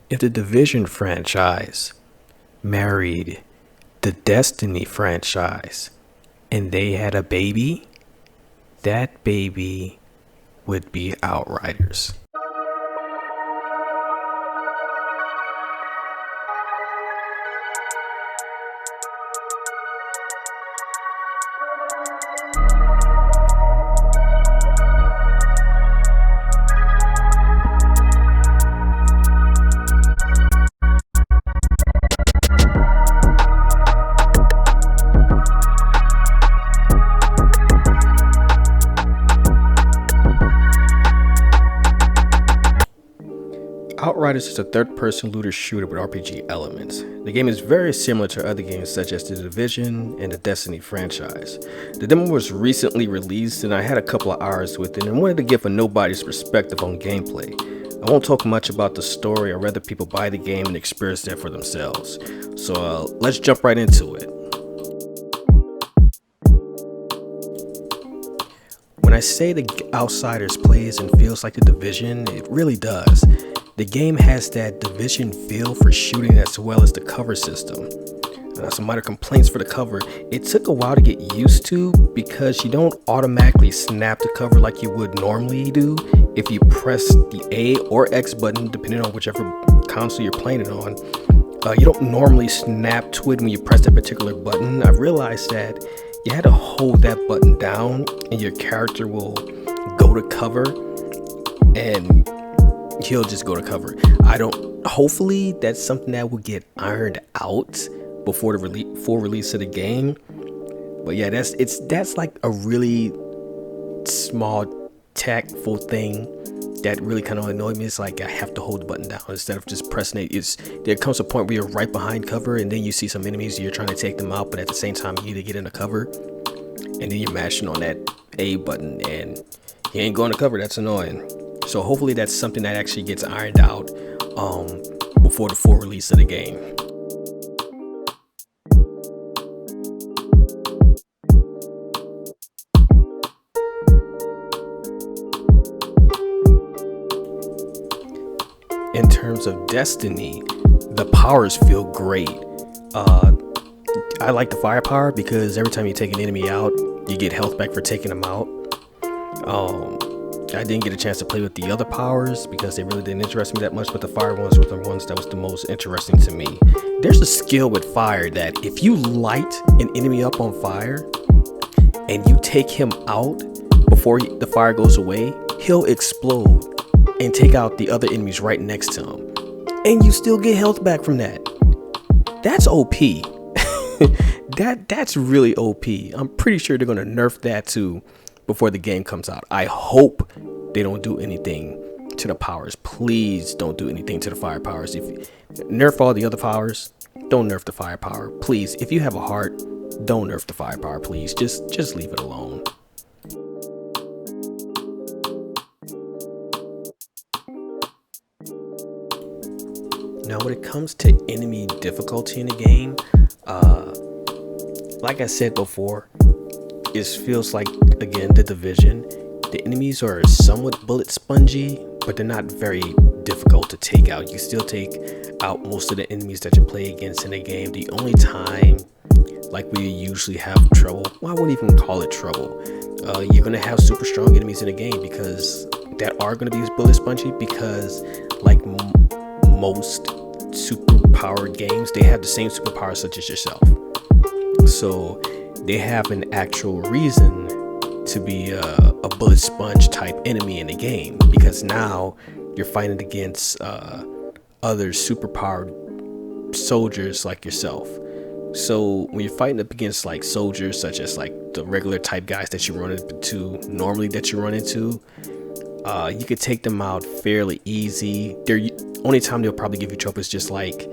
If the Division franchise married the Destiny franchise and they had a baby, that baby would be Outriders. Outriders is a third-person looter shooter with RPG elements. The game is very similar to other games such as the Division and the Destiny franchise. The demo was recently released and I had a couple of hours with it and wanted to give a nobody's perspective on gameplay. I won't talk much about the story, I'd rather people buy the game and experience that for themselves. So let's jump right into it. When I say the Outsiders plays and feels like the Division, it really does. The game has that Division feel for shooting as well as the cover system. Some minor complaints for the cover. It took a while to get used to because you don't automatically snap the cover like you would normally do if you press the A or X button depending on whichever console you're playing it on. You don't normally snap to it when you press that particular button. I realized that you had to hold that button down and your character will go to cover and he'll just go to cover. Hopefully that's something that will get ironed out before the full release of the game. But yeah, that's like a really small tactful thing that really kind of annoyed me. It's like I have to hold the button down instead of just pressing it. There comes a point where you're right behind cover and then you see some enemies, you're trying to take them out, but at the same time you need to get in the cover, and then you're mashing on that A button and you ain't going to cover. That's annoying. So hopefully that's something that actually gets ironed out before the full release of the game. In terms of Destiny, the powers feel great. I like the firepower because every time you take an enemy out, you get health back for taking them out. I didn't get a chance to play with the other powers because they really didn't interest me that much, but the fire ones were the ones that was the most interesting to me. There's a skill with fire that if you light an enemy up on fire and you take him out before the fire goes away, he'll explode and take out the other enemies right next to him. And you still get health back from that. That's OP. That's really OP. I'm pretty sure they're going to nerf that too before the game comes out. I hope they don't do anything to the powers. Please don't do anything to the fire powers. If you nerf all the other powers, don't nerf the firepower. Please, if you have a heart, don't nerf the firepower, please. Just leave it alone. Now, when it comes to enemy difficulty in the game, like I said before, it feels like, again, the Division. The enemies are somewhat bullet spongy, but they're not very difficult to take out. You still take out most of the enemies that you play against in the game. The only time, like we usually have trouble, well, I wouldn't even call it trouble. You're going to have super strong enemies in the game because that are going to be bullet spongy because like most super powered games, they have the same superpowers such as yourself. So they have an actual reason to be a bullet sponge type enemy in the game because now you're fighting against other superpowered soldiers like yourself. So when you're fighting up against like soldiers such as like the regular type guys that you run into normally you could take them out fairly easy. Only time they'll probably give you trouble is just like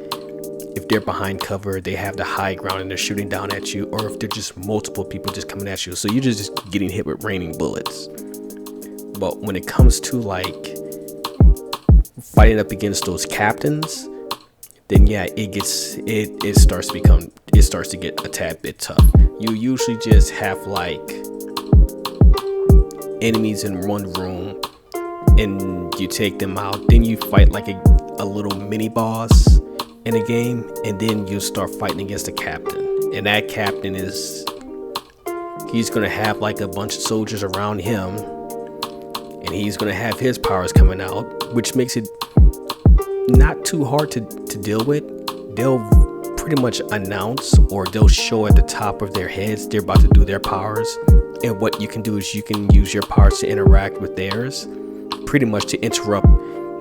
if they're behind cover, they have the high ground and they're shooting down at you, or if they're just multiple people just coming at you. So you're just getting hit with raining bullets. But when it comes to like fighting up against those captains, then yeah, it starts to get a tad bit tough. You usually just have like enemies in one room and you take them out, then you fight like a little mini boss in the game, and then you start fighting against the captain. And that captain he's gonna have like a bunch of soldiers around him, and he's gonna have his powers coming out, which makes it not too hard to deal with. They'll pretty much announce, or they'll show at the top of their heads they're about to do their powers, and what you can do is you can use your powers to interact with theirs, pretty much to interrupt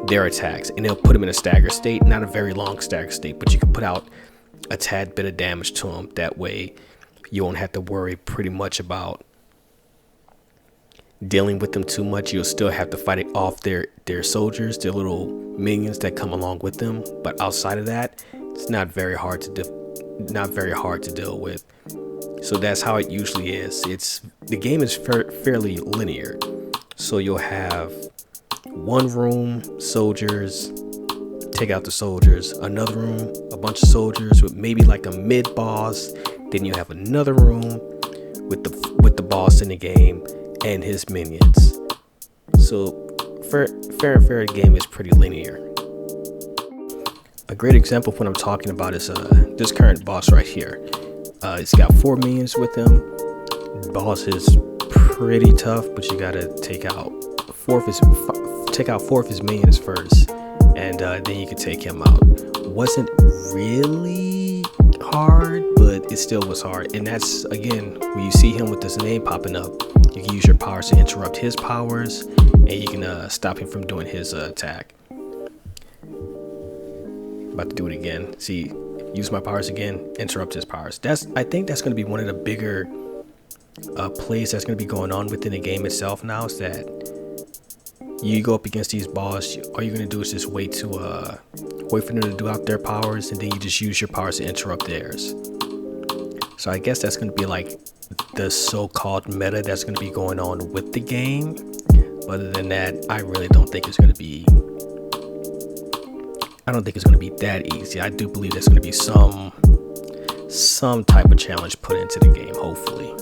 their attacks, and they'll put them in a stagger state, not a very long stagger state, but you can put out a tad bit of damage to them. That way you won't have to worry pretty much about dealing with them too much. You'll still have to fight it off their soldiers, their little minions that come along with them, but outside of that, it's not very hard to deal with. So that's how it usually is. The game is fairly linear. So you'll have one room, soldiers, take out the soldiers, another room, a bunch of soldiers with maybe like a mid boss, then you have another room with the boss in the game and his minions. So fair game is pretty linear. A great example of what I'm talking about is this current boss right here. It's got 4 minions with him. The boss is pretty tough, but you gotta take out 4 of his minions first, and then you can take him out. Wasn't really hard, but it still was hard. And that's, again, when you see him with his name popping up, you can use your powers to interrupt his powers, and you can stop him from doing his attack. About to do it again. See, use my powers again, interrupt his powers. I think that's going to be one of the bigger plays that's going to be going on within the game itself now, is that you go up against these boss, all you're going to do is just wait for them to do out their powers, and then you just use your powers to interrupt theirs. So I guess that's going to be like the so-called meta that's going to be going on with the game. But other than that, I really don't think it's going to be that easy. I do believe there's going to be some type of challenge put into the game, hopefully.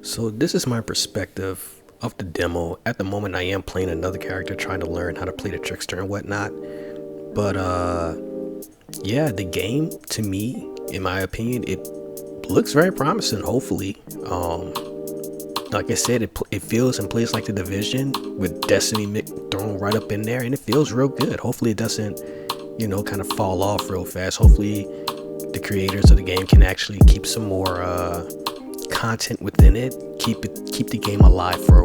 So this is my perspective of the demo. At the moment, I am playing another character, trying to learn how to play the trickster and whatnot. But yeah, the game, to me, in my opinion, it looks very promising. Hopefully, like I said, it feels and plays like the Division, with Destiny thrown right up in there, and it feels real good. Hopefully, it doesn't, kind of fall off real fast. Hopefully, the creators of the game can actually keep some more content within it, keep the game alive for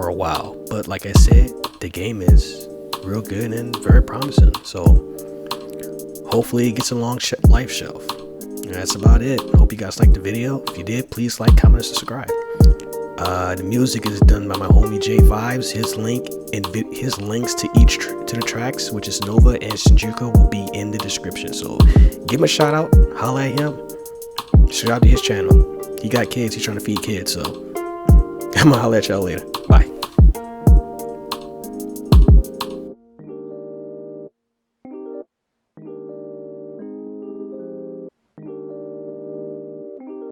a while. But like I said, the game is real good and very promising, so hopefully it gets a long life shelf. And that's about it. I hope you guys liked the video. If you did, please like, comment, and subscribe. The music is done by my homie J Vibes. His links to the tracks, which is Nova and Shinjuku, will be in the description. So give him a shout out, holla at him, shout out to his channel. He got kids, he's trying to feed kids, so I'm gonna holla at y'all later. Bye.